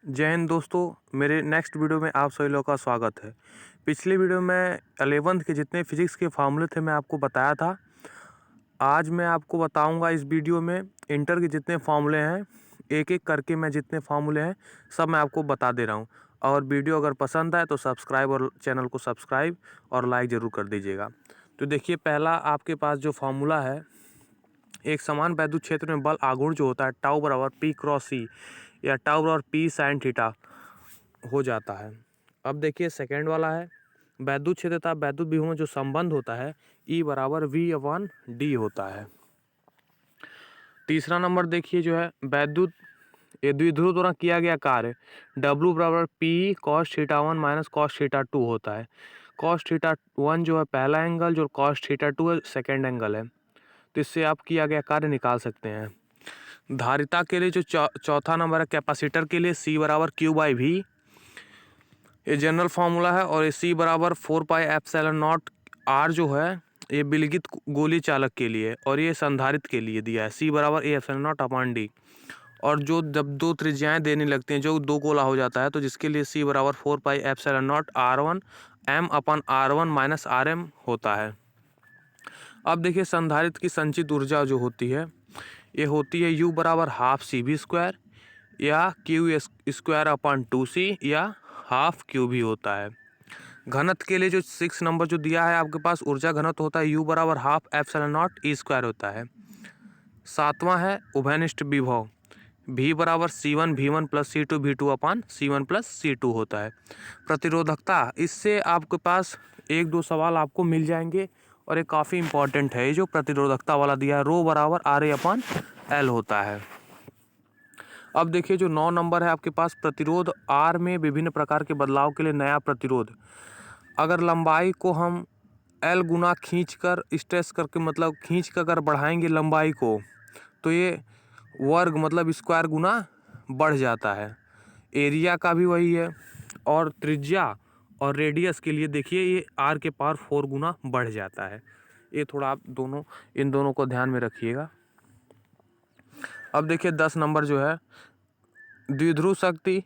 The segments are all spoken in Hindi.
जय हिंद दोस्तों, मेरे नेक्स्ट वीडियो में आप सभी लोगों का स्वागत है। पिछले वीडियो में 11th के जितने फिजिक्स के फार्मूले थे मैं आपको बताया था। आज मैं आपको बताऊंगा इस वीडियो में इंटर के जितने फार्मूले हैं, एक एक करके मैं जितने फार्मूले हैं सब मैं आपको बता दे रहा हूं। और वीडियो अगर पसंद आए तो सब्सक्राइब और चैनल को सब्सक्राइब और लाइक ज़रूर कर दीजिएगा। तो देखिए, पहला आपके पास जो फार्मूला है, एक समान वैद्युत क्षेत्र में बल आघूर्ण जो होता है टाउ बराबर पी क्रॉस सी या टाउ बराबर पी साइन थीटा हो जाता है। अब देखिए सेकंड वाला है, वैद्युत क्षेत्र तथा वैद्युत विभव में जो संबंध होता है E बराबर V अपॉन डी होता है। तीसरा नंबर देखिए जो है वैद्युत ये द्विध्रुव द्वारा किया गया कार्य W बराबर P cos theta one minus cos theta two होता है। कॉस थीटा वन जो है पहला एंगल, जो कॉस थीटा टू है सेकेंड एंगल है। तो इससे आप किया गया कार्य निकाल सकते हैं। धारिता के लिए जो चौथा नंबर है कैपेसिटर के लिए C बराबर क्यू बाई वी, ये जनरल फार्मूला है। और ये C बराबर 4πε0 R जो है ये विलगित गोली चालक के लिए, और ये संधारित के लिए दिया है C बराबर A0 अपॉन डी। और जो जब दो त्रिज्याएं देने लगती हैं, जो दो गोला हो जाता है, तो जिसके लिए C बराबर 4πε0 R1 M upon R1 minus RM होता है। अब देखिए संधारित की संचित ऊर्जा जो होती है ये होती है U बराबर हाफ CV² या क्यू स्क्वायर अपॉन 2C या हाफ क्यू भी होता है। घनत्व के लिए जो 6 नंबर जो दिया है आपके पास, ऊर्जा घनत्व होता है U बराबर हाफ एप्सिलॉन E स्क्वायर होता है। सातवां है उभयनिष्ठ विभव V बराबर C1 V1 plus C2 V2 upon C1 plus C2 होता है। प्रतिरोधकता, इससे आपके पास एक दो सवाल आपको मिल जाएंगे और ये काफ़ी इंपॉर्टेंट है। ये जो प्रतिरोधकता वाला दिया है रो बराबर RA अपॉन L होता है। अब देखिए जो 9 नंबर है आपके पास, प्रतिरोध R में विभिन्न प्रकार के बदलाव के लिए नया प्रतिरोध। अगर लंबाई को हम L गुना खींच कर स्ट्रेस करके, मतलब खींच कर अगर बढ़ाएंगे लंबाई को, तो ये वर्ग मतलब स्क्वायर गुना बढ़ जाता है। एरिया का भी वही है। और त्रिज्या और रेडियस के लिए देखिए ये R के पावर 4 गुना बढ़ जाता है। ये थोड़ा आप इन दोनों को ध्यान में रखिएगा। अब देखिए 10 नंबर जो है, द्विध्रुव शक्ति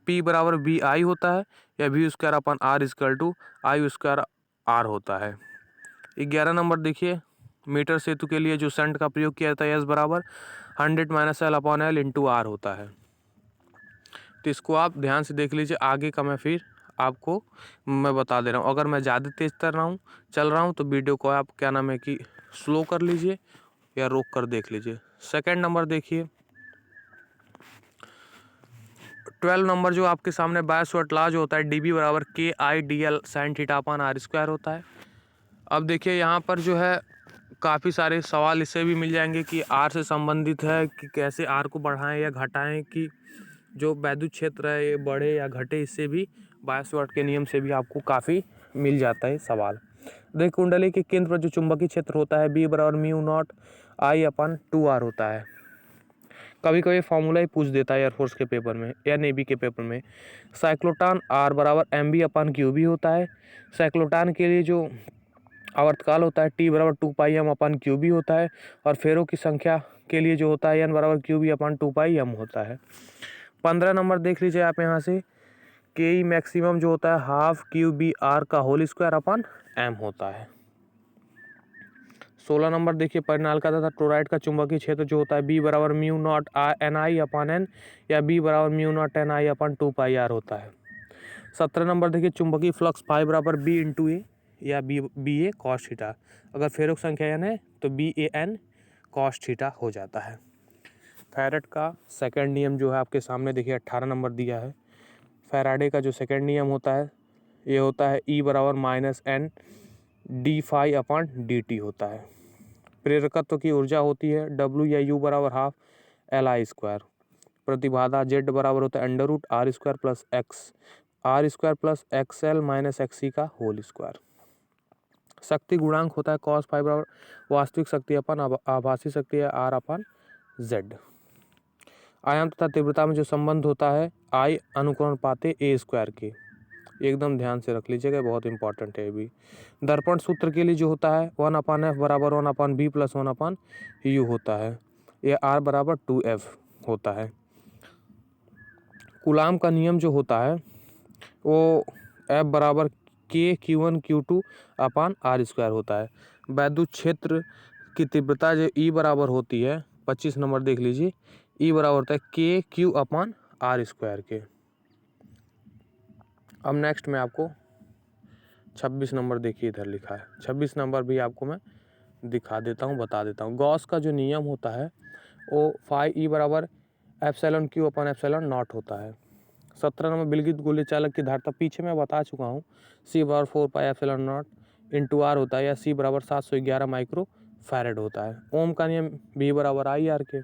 P बराबर बी आई होता है या V square upon R equal to I square R होता है। 11 नंबर देखिए, मीटर सेतु के लिए जो शंट का प्रयोग किया जाता है S बराबर 100 minus L upon L into R होता है। तो इसको आप ध्यान से देख लीजिए, आगे का मैं फिर आपको मैं बता दे रहा हूँ। अगर मैं ज़्यादा तेज चल रहा हूँ तो वीडियो को आप क्या नाम है कि स्लो कर लीजिए या रोक कर देख लीजिए। सेकेंड नंबर देखिए, 12 नंबर जो आपके सामने बायोसॉट लॉ जो होता है DB बराबर KI/DL sine theta upon R square होता है। अब देखिए यहाँ पर जो है काफ़ी सारे सवाल इससे भी मिल जाएंगे कि R से संबंधित है कि कैसे R को बढ़ाएं या घटाएं, कि जो वैद्युत क्षेत्र है ये बढ़े या घटे। इससे भी बायोसॉट के नियम से भी आपको काफ़ी मिल जाता है सवाल। देखिए कुंडली के केंद्र पर जो चुंबकीय क्षेत्र होता है B बराबर μ0 I अपॉन 2R होता है। कभी कभी फॉर्मूला ही पूछ देता है एयरफोर्स के पेपर में या नेवी के पेपर में। साइक्लोट्रॉन R बराबर MB अपॉन क्यू भी होता है। साइक्लोट्रॉन के लिए जो आवर्तकाल होता है T बराबर 2πm अपॉन क्यू भी होता है। और फेरों की संख्या के लिए जो होता है N बराबर क्यू भी अपॉन 2πm होता है। 15 नंबर देख लीजिए आप यहाँ से, के मैक्सिमम जो होता है हाफ क्यू बी आर का होल स्क्वायर अपॉन एम होता है। 16 नंबर देखिए, परिनालिका तथा टोरॉइड का चुंबकीय क्षेत्र जो होता है B बराबर μ0 NI अपॉन N या B बराबर μ0 NI अपॉन 2πr होता है। 17 नंबर देखिए, चुंबकीय फ्लक्स फाई बराबर B इंटू ए या बी ए कॉस थीटा। अगर फेरों की संख्या N है तो BAN कॉस थीटा हो जाता है। फैराडे का सेकंड नियम जो है आपके सामने देखिए 18 नंबर दिया है। फैराडे का जो सेकंड नियम होता है ये होता है E बराबर -N d∅ अपॉन dt होता है। प्रेरकत्व की ऊर्जा होती है W या U बराबर हाफ LI स्क्वायर। प्रतिबाधा Z बराबर होता है √R² plus x R² plus XL minus XC का होल स्क्वायर। शक्ति गुणांक होता है cos फाई बराबर वास्तविक शक्ति अपन आभासी शक्ति है R अपन Z। आयाम तथा तीव्रता में जो संबंध होता है I अनुकरणपाते A² के, एकदम ध्यान से रख लीजिएगा, बहुत इंपॉर्टेंट है ये भी। दर्पण सूत्र के लिए जो होता है 1/f बराबर 1/b प्लस 1/u होता है। ये R बराबर 2f होता है। कूलाम का नियम जो होता है वो F बराबर K Q1 Q2 अपान R² होता है। वैद्युत क्षेत्र की तीव्रता जो E बराबर होती है, 25 नंबर देख लीजिए, E बराबर होता है KQ अपान R² के। अब नेक्स्ट में आपको 26 नंबर देखिए इधर लिखा है, 26 नंबर भी आपको मैं दिखा देता हूँ, बता देता हूँ। गॉस का जो नियम होता है वो फाई E बराबर epsilon Q upon epsilon not होता है। 17 नंबर विलगित गोले चालक की धारिता पीछे मैं बता चुका हूँ, C बराबर 4 pi epsilon not into R होता है, या C बराबर 711 माइक्रो फैरेड होता है। ओम का नियम V बराबर IR के,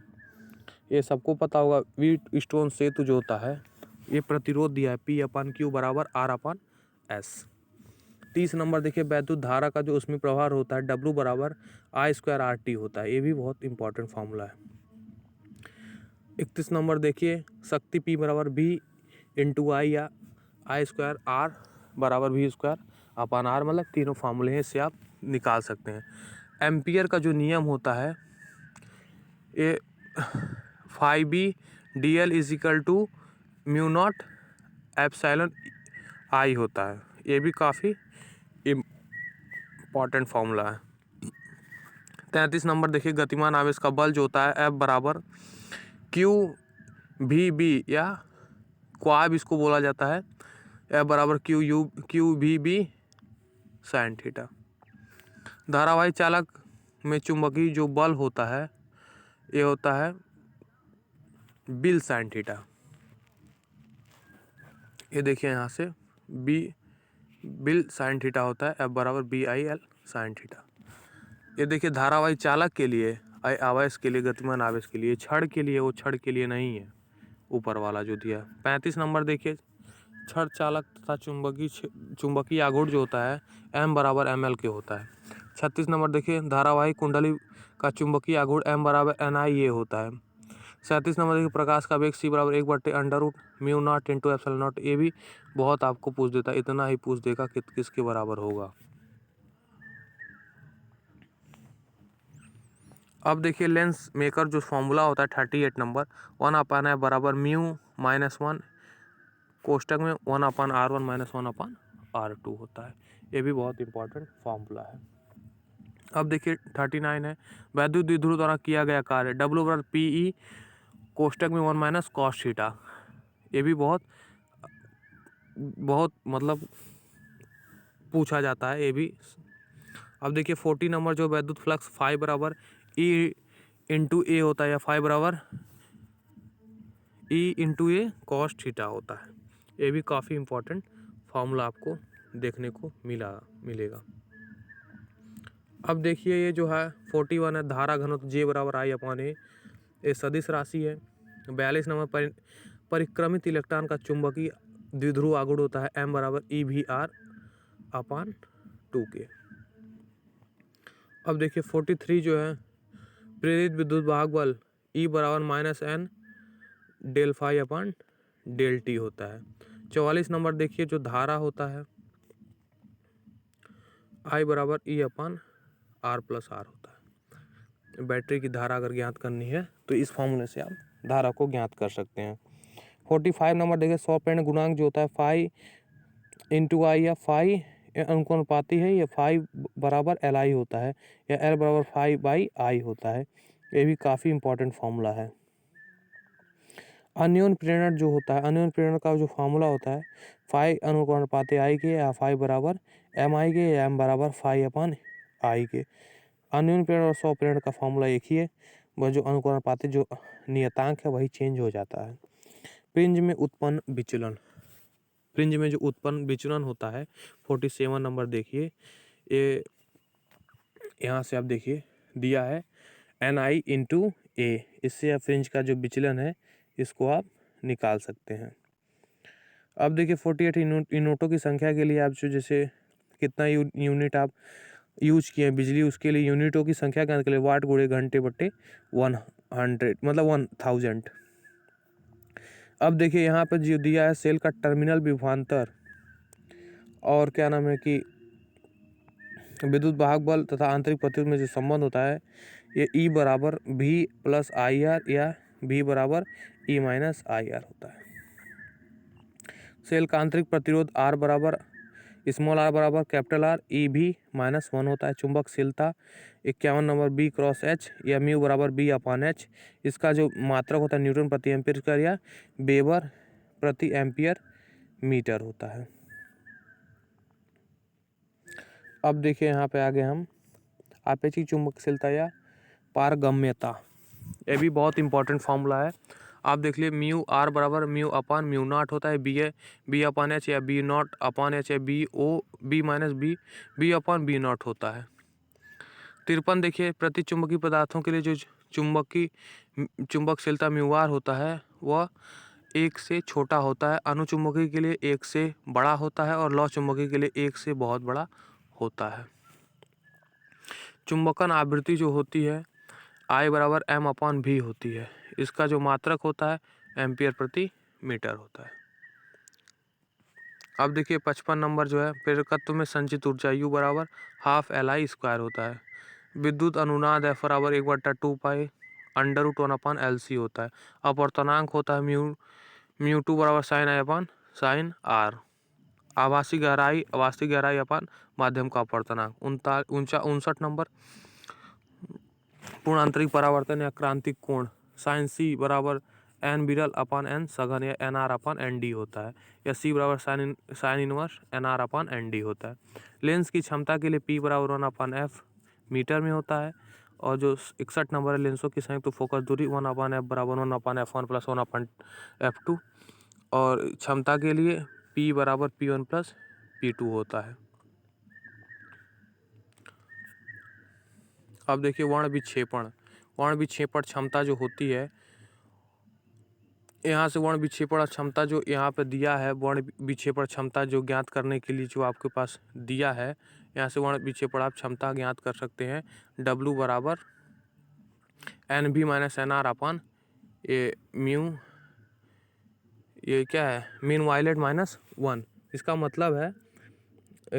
ये सबको पता होगा। व्हीट स्टोन सेतु जो होता है ये प्रतिरोध दिया है P अपान Q बराबर R अपान S। 30 नंबर देखिए, वैद्युत धारा का जो उसमें प्रभार होता है W बराबर I² RT होता है, ये भी बहुत इंपॉर्टेंट फार्मूला है। 31 नंबर देखिए, शक्ति P बराबर V इंटू I या I² R बराबर V² अपान R, मतलब तीनों फार्मूले हैं, इससे आप निकाल सकते हैं। एम्पियर का जो नियम होता है ये phi B DL is equal to mu not epsilon I होता है, ये भी काफ़ी इम्पॉर्टेंट फार्मूला है। 33 नंबर देखिए, गतिमान आवेश का बल जो होता है F बराबर QVB या क्वाब इसको बोला जाता है, F बराबर QVB साइन थीटा। धारावाही चालक में चुंबकीय जो बल होता है ये होता है बिल साइन थीटा। ये देखिए यहाँ से बिल साइन थीटा होता है, F बराबर BIL साइन थीटा। ये देखिए धारावाही चालक के लिए, आवेश के लिए, गतिमान आवेश के लिए, छड़ के लिए वो छड़ के लिए नहीं है, ऊपर वाला जो दिया है। 35 नंबर देखिए, छड़ चालक तथा चुंबकीय आघूर्ण जो होता है M बराबर ML के होता है। 36 नंबर देखिए, धारावाही कुंडली का चुंबकीय आघूर्ण M बराबर NI होता है। 37 नंबर देखिए, प्रकाश का वेग C बराबर 1/√μ0 इंटू एप्सिलॉन नॉट, ये भी बहुत आपको पूछ देता है, इतना ही पूछ देगा कि किसके बराबर होगा। अब देखिए लेंस मेकर जो फॉर्मूला होता है 38 नंबर, 1/F बराबर μ-1 कोष्टक में 1/R1 - 1/R2 होता है, ये भी बहुत इंपॉर्टेंट फार्मूला है। अब देखिए 39 है, वैद्युत द्विध्रुव द्वारा किया गया कार्य W बराबर PE कोष्टक में 1 - cos थीटा, ये भी बहुत मतलब पूछा जाता है ये भी। अब देखिए 40 नंबर जो वैद्युत फ्लक्स फाई बराबर E इंटू A होता है, या फाई बराबर E into A cos theta होता है, ये भी काफ़ी इंपॉर्टेंट फार्मूला आपको देखने को मिलेगा। अब देखिए ये जो है 41 है, धारा घनत्व J बराबर I अपान A, ये सदिश राशि है। 42 नंबर परिक्रमित इलेक्ट्रॉन का चुंबकीय द्विध्रुव आघूर्ण होता है M बराबर EVR अपान 2K। अब देखिए 43 जो है, प्रेरित विद्युत वाहक बल E बराबर -N del phi upon del T होता है। 44 नंबर देखिए, जो धारा होता है I बराबर E अपान R+R होता है। बैटरी की धारा अगर ज्ञात करनी है तो इस फॉर्मूले से आप धारा को ज्ञात कर सकते हैं। 45 नंबर देखिए, सौप्रेरण गुणांक जो होता है फाई इंटू I या फाई अनुपाती है, या फाई बराबर LI होता है, या L बराबर फाई बाई I होता है, ये भी काफ़ी इंपॉर्टेंट फार्मूला है। अन्योन प्रेरण जो होता है, अन्योन प्रेरण का जो फार्मूला होता है फाई अनुपाती I के, या फाई बराबर MI के, या M बराबर फाई अपान I के। अन्योन प्रेरण और स्वप्रेरण का फार्मूला एक ही है, वह जो अनुपाती जो नियतांक है वही चेंज हो जाता है। प्रिंज में उत्पन्न विचलन, प्रिंज में जो उत्पन्न विचलन होता है 47 नंबर देखिए, ये यहाँ से आप देखिए दिया है NI इंटू A, इससे आप फ्रिंज का जो विचलन है इसको आप निकाल सकते हैं। अब देखिए 48 यूनिटों की संख्या के लिए आप जो जैसे कितना यूनिट आप यूज किए हैं बिजली, उसके लिए यूनिटों की संख्या के लिए वाट गुणे घंटे बट्टे 100 मतलब 1000। अब देखिए यहाँ पर जो दिया है सेल का टर्मिनल विभवांतर और क्या नाम है कि विद्युत वाहक बल तथा आंतरिक प्रतिरोध में जो संबंध होता है ये E बराबर V + IR या V बराबर E - IR होता है। सेल का आंतरिक प्रतिरोध R बराबर स्मॉल r बराबर कैपिटल R ई भी -1 होता है। चुंबकशीलता 51 नंबर B क्रॉस H या म्यू बराबर B अपान H। इसका जो मात्रक होता है न्यूटन प्रति एम्पीयर स्क्वायर या वेबर प्रति एम्पीयर मीटर होता है। अब देखिए यहाँ पे आगे हम आपेक्षिक चुंबकशीलता या पारगम्यता, ये भी बहुत इंपॉर्टेंट फॉर्मूला है। आप देख लिए म्यू R बराबर म्यू अपान म्यू नॉट होता है। बी अपान एच या बी नॉट अपान एच या B minus B upon B not होता है। 53 देखिए प्रति चुंबकीय पदार्थों के लिए जो चुंबकशीलता म्यू R होता है वह 1 से छोटा होता है। अनुचुंबकीय के लिए 1 से बड़ा होता है और लौ चुंबकीय के लिए 1 से बहुत बड़ा होता है। चुंबकन आवृत्ति जो होती है I बराबर एम अपान भी होती है। इसका जो मात्रक होता है एम्पियर प्रति मीटर होता है। अब देखिए 55 नंबर जो है प्रेरकत्व में संचित ऊर्जा U बराबर हाफ LI स्क्वायर होता है। विद्युत अनुनाद F बराबर 1/2 पाई √1 अपान LC होता है। अपवर्तनांक होता है म्यू 2 बराबर sine I upon sine R। आभासी गहराई अपान माध्यम का अपवर्तनांक 59 नंबर पूर्ण आंतरिक परावर्तन या क्रांतिक कोण साइन C बराबर एन विरल अपान एन सघन या NR अपान ND होता है। या C बराबर साइन इनवर्स NR अपान ND होता है। लेंस की क्षमता के लिए P बराबर 1 अपान F मीटर में होता है। और जो 61 नंबर है लेंसों की संयुक्त फोकस दूरी 1 अपान F बराबर 1 अपान F1 प्लस 1 अपान F2। और क्षमता के लिए P बराबर P1 प्लस P2 होता है। अब देखिए वर्ण विक्षेपण क्षमता जो होती है, यहाँ से वर्ण विक्षेपण क्षमता जो यहाँ पे दिया है, वर्ण विक्षेपण क्षमता जो ज्ञात करने के लिए जो आपके पास दिया है, यहाँ से वर्ण विक्षेपण आप क्षमता ज्ञात कर सकते हैं। W बराबर एन भी माइनस एन आर अपान ये म्यू, ये क्या है मीन वायलेट -1। इसका मतलब है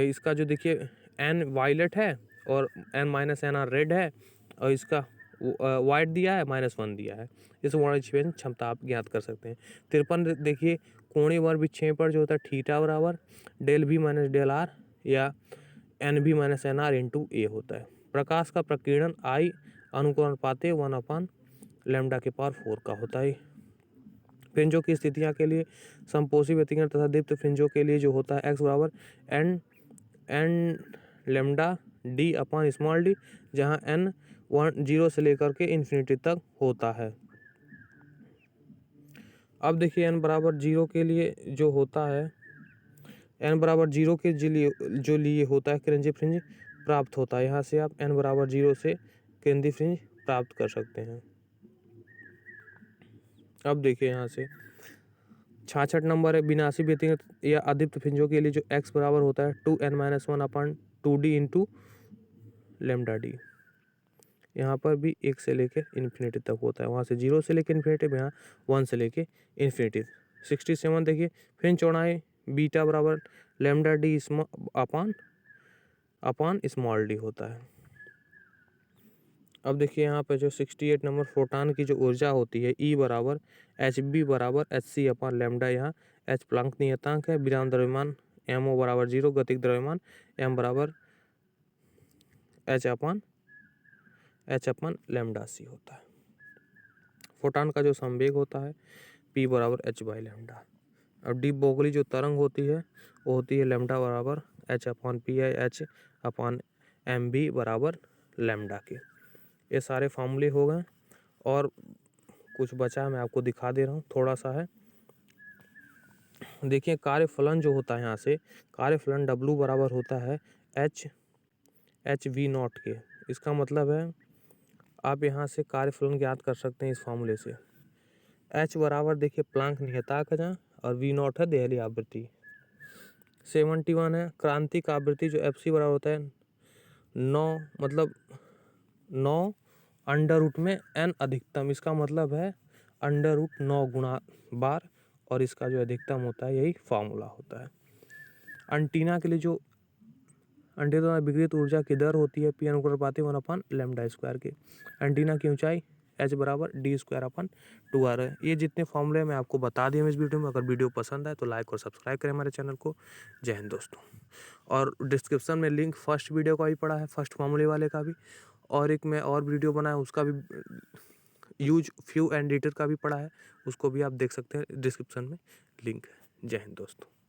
इसका जो देखिए एन वायलेट है और N minus N R red है और इसका वाइट दिया है -1 दिया है। इस वर्ण विक्षेपण क्षमता आप ज्ञात कर सकते हैं। 53 देखिए कोणीय वर्ण विक्षेपण जो होता है थीटा बराबर डेल भी माइनस डेल आर या एन भी माइनस एन आर इंटू ए होता है। प्रकाश का प्रकीर्णन आई अनुकरण पाते 1 अपान लैम्डा के पावर 4 का होता है। फ्रिंजों की स्थितियां के लिए समपोषी व्यतिकरण तथा दीप्त फ्रिंजों के लिए जो होता है एक्स बराबर N lambda D upon small D, जहाँ n 0 से लेकर के इन्फिनिटी तक होता है। अब देखिए n बराबर 0 के लिए जो होता है, n बराबर 0 के जो लिए होता है केंद्रीय फ्रिंज प्राप्त होता है। यहाँ से आप n बराबर 0 से केंद्रीय फ्रिंज प्राप्त कर सकते हैं। अब देखिए यहाँ से 66 नंबर है विनाशी व्यतिकरण या अदीप्त फ्रिंजों के लिए जो x बराबर होता है 2n-1 अपान 2d इंटू लेमडा डी। यहाँ पर भी 1 से लेके इन्फिनिटी तक होता है। वहाँ से 0 से लेके इन्फिनिटी में, यहाँ 1 से लेके इन्फिनिटी। 67 देखिए फ्रिंज चौड़ाई बीटा बराबर lambda D upon small D होता है। अब देखिए यहाँ पे जो 68 नंबर फोटॉन की जो ऊर्जा होती है E बराबर एच बी बराबर एच सी अपान लेमडा, यहाँ एच प्लांक नियतांक है, विराम द्रव्यमान MO बराबर 0, गतिक द्रव्यमान M बराबर एच अपन लेमडा सी होता है। फोटॉन का जो संवेग होता है P बराबर H बाई लेमडा। अब डी बोगली जो तरंग होती है वो होती है लेमडा बराबर H upon P I H upon M B बराबर लेमडा के। ये सारे फॉर्मूले हो गए और कुछ बचा है मैं आपको दिखा दे रहा हूँ थोड़ा सा है। देखिए कार्यफलन जो होता है, यहाँ से कार्यफलन W बराबर होता है एच वी नॉट के। इसका मतलब है आप यहाँ से कार्यफलन ज्ञात कर सकते हैं इस फॉर्मूले से। H बराबर देखिए प्लांक नियतांक है जहाँ, और वी नॉट है देहली आवृत्ति। 71 है क्रांतिक आवृत्ति जो FC बराबर होता है 9 अंडर रूट में n अधिकतम। इसका मतलब है अंडर रूट 9 गुणा बार, और इसका जो अधिकतम होता है यही फॉर्मूला होता है। एंटीना के लिए जो एंटीना विकिरित ऊर्जा की दर होती है P अनुपात 1 अपान लेमडा स्क्वायर के। एंटीना की ऊंचाई H बराबर d²/2r है। ये जितने फॉर्मूले मैं आपको बता दिए इस वीडियो में। अगर वीडियो पसंद आए तो लाइक और सब्सक्राइब करें हमारे चैनल को। जय हिंद दोस्तों। और डिस्क्रिप्शन में लिंक फर्स्ट वीडियो का भी पड़ा है, फर्स्ट फॉर्मूले वाले का भी, और एक मैं और वीडियो बनाया उसका भी, यूज फ्यू एंड एडिटर का भी पड़ा है, उसको भी आप देख सकते हैं, डिस्क्रिप्शन में लिंक है। जय हिंद दोस्तों।